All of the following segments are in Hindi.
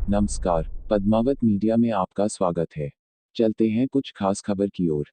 नमस्कार, पद्मावत मीडिया में आपका स्वागत है। चलते हैं कुछ खास खबर की ओर।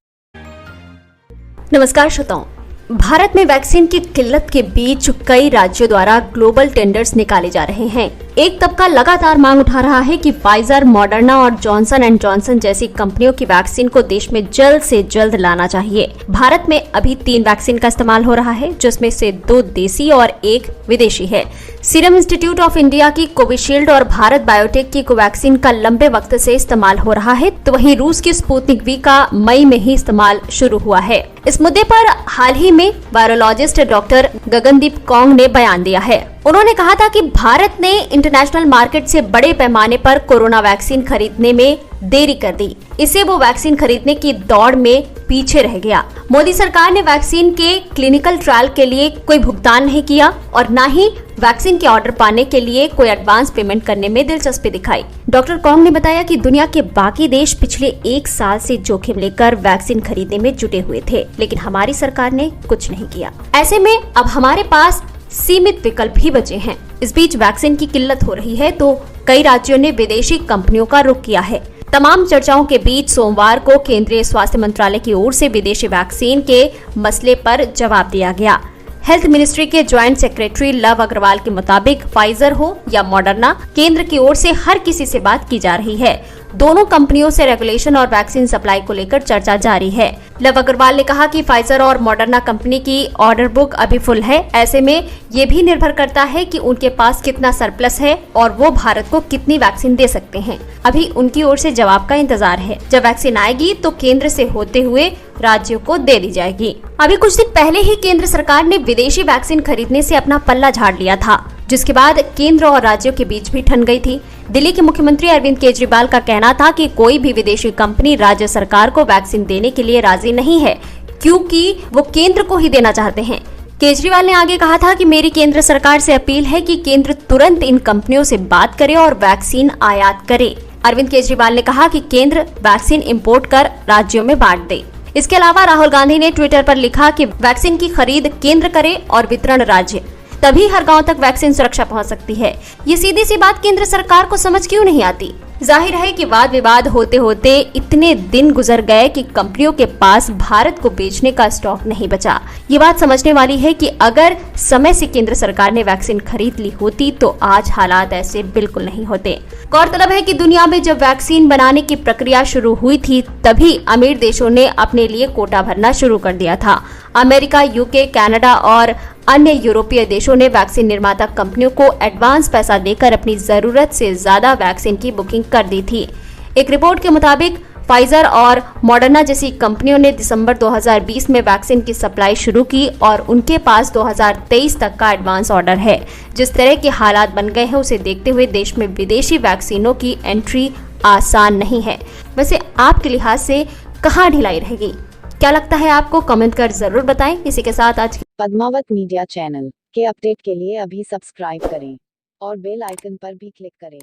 नमस्कार श्रोताओं, भारत में वैक्सीन की किल्लत के बीच कई राज्यों द्वारा ग्लोबल टेंडर्स निकाले जा रहे हैं। एक तबका लगातार मांग उठा रहा है कि फाइजर, मॉडर्ना और जॉनसन एंड जॉनसन जैसी कंपनियों की वैक्सीन को देश में जल्द से जल्द लाना चाहिए। भारत में अभी 3 वैक्सीन का इस्तेमाल हो रहा है, जिसमें से 2 देसी और 1 विदेशी है। सीरम इंस्टीट्यूट ऑफ इंडिया की कोविशील्ड और भारत बायोटेक की कोवैक्सीन का लंबे वक्त से इस्तेमाल हो रहा है, तो वहीं रूस की स्पुतनिक वी का मई में ही इस्तेमाल शुरू हुआ है। इस मुद्दे पर हाल ही में वायरोलॉजिस्ट डॉक्टर गगनदीप कौंग ने बयान दिया है। उन्होंने कहा था कि भारत ने इंटरनेशनल मार्केट से बड़े पैमाने पर कोरोना वैक्सीन खरीदने में देरी कर दी, इससे वो वैक्सीन खरीदने की दौड़ में पीछे रह गया। मोदी सरकार ने वैक्सीन के क्लिनिकल ट्रायल के लिए कोई भुगतान नहीं किया और न ही वैक्सीन के ऑर्डर पाने के लिए कोई एडवांस पेमेंट करने में दिलचस्पी दिखाई। डॉक्टर कौंग ने बताया कि दुनिया के बाकी देश पिछले 1 साल से जोखिम लेकर वैक्सीन खरीदने में जुटे हुए थे, लेकिन हमारी सरकार ने कुछ नहीं किया। ऐसे में अब हमारे पास सीमित विकल्प ही बचे हैं। इस बीच वैक्सीन की किल्लत हो रही है, तो कई राज्यों ने विदेशी कंपनियों का रुख किया है। तमाम चर्चाओं के बीच सोमवार को केंद्रीय स्वास्थ्य मंत्रालय की ओर से विदेशी वैक्सीन के मसले पर जवाब दिया गया। हेल्थ मिनिस्ट्री के ज्वाइंट सेक्रेटरी लव अग्रवाल के मुताबिक फाइजर हो या मॉडर्ना, केंद्र की ओर से हर किसी से बात की जा रही है। दोनों कंपनियों से रेगुलेशन और वैक्सीन सप्लाई को लेकर चर्चा जारी है। लव अग्रवाल ने कहा कि फाइजर और मॉडर्ना कंपनी की ऑर्डर बुक अभी फुल है। ऐसे में ये भी निर्भर करता है कि उनके पास कितना सरप्लस है और वो भारत को कितनी वैक्सीन दे सकते हैं। अभी उनकी ओर से जवाब का इंतजार है। जब वैक्सीन आएगी तो केंद्र से होते हुए राज्यों को दे दी जाएगी। अभी कुछ दिन पहले ही केंद्र सरकार ने विदेशी वैक्सीन खरीदने से अपना पल्ला झाड़ लिया था, जिसके बाद केंद्र और राज्यों के बीच भी ठन गई थी। दिल्ली के मुख्यमंत्री अरविंद केजरीवाल का कहना था कि कोई भी विदेशी कंपनी राज्य सरकार को वैक्सीन देने के लिए राजी नहीं है, क्योंकि वो केंद्र को ही देना चाहते हैं। केजरीवाल ने आगे कहा था कि मेरी केंद्र सरकार से अपील है कि केंद्र तुरंत इन कंपनियों से बात करे और वैक्सीन आयात करे। अरविंद केजरीवाल ने कहा कि केंद्र वैक्सीन इंपोर्ट कर राज्यों में बांट दे। इसके अलावा राहुल गांधी ने ट्विटर पर लिखा कि वैक्सीन की खरीद केंद्र करे और वितरण राज्य, तभी हर गांव तक वैक्सीन सुरक्षा पहुंच सकती है। ये सीधी सी बात केंद्र सरकार को समझ क्यों नहीं आती? जाहिर है कि वाद विवाद होते होते इतने दिन गुजर गए कि कंपनियों के पास भारत को बेचने का स्टॉक नहीं बचा। ये बात समझने वाली है कि अगर समय से केंद्र सरकार ने वैक्सीन खरीद ली होती तो आज हालात ऐसे बिल्कुल नहीं होते। गौरतलब है कि दुनिया में जब वैक्सीन बनाने की प्रक्रिया शुरू हुई थी, तभी अमीर देशों ने अपने लिए कोटा भरना शुरू कर दिया था। अमेरिका, यूके, कनाडा और अन्य यूरोपीय देशों ने वैक्सीन निर्माता कंपनियों को एडवांस पैसा देकर अपनी जरूरत से ज्यादा वैक्सीन की बुकिंग कर दी थी। एक रिपोर्ट के मुताबिक फाइजर और मॉडर्ना जैसी कंपनियों ने दिसंबर 2020 में वैक्सीन की सप्लाई शुरू की और उनके पास 2023 तक का एडवांस ऑर्डर है। जिस तरह के हालात बन गए हैं, उसे देखते हुए देश में विदेशी वैक्सीनों की एंट्री आसान नहीं है। वैसे आपके लिहाज से कहाँ ढिलाई रहेगी? क्या लगता है आपको? कमेंट कर जरूर बताएं। इसी के साथ आज पद्मावत मीडिया चैनल के अपडेट के लिए अभी सब्सक्राइब करें और बेल आइकन पर भी क्लिक करें।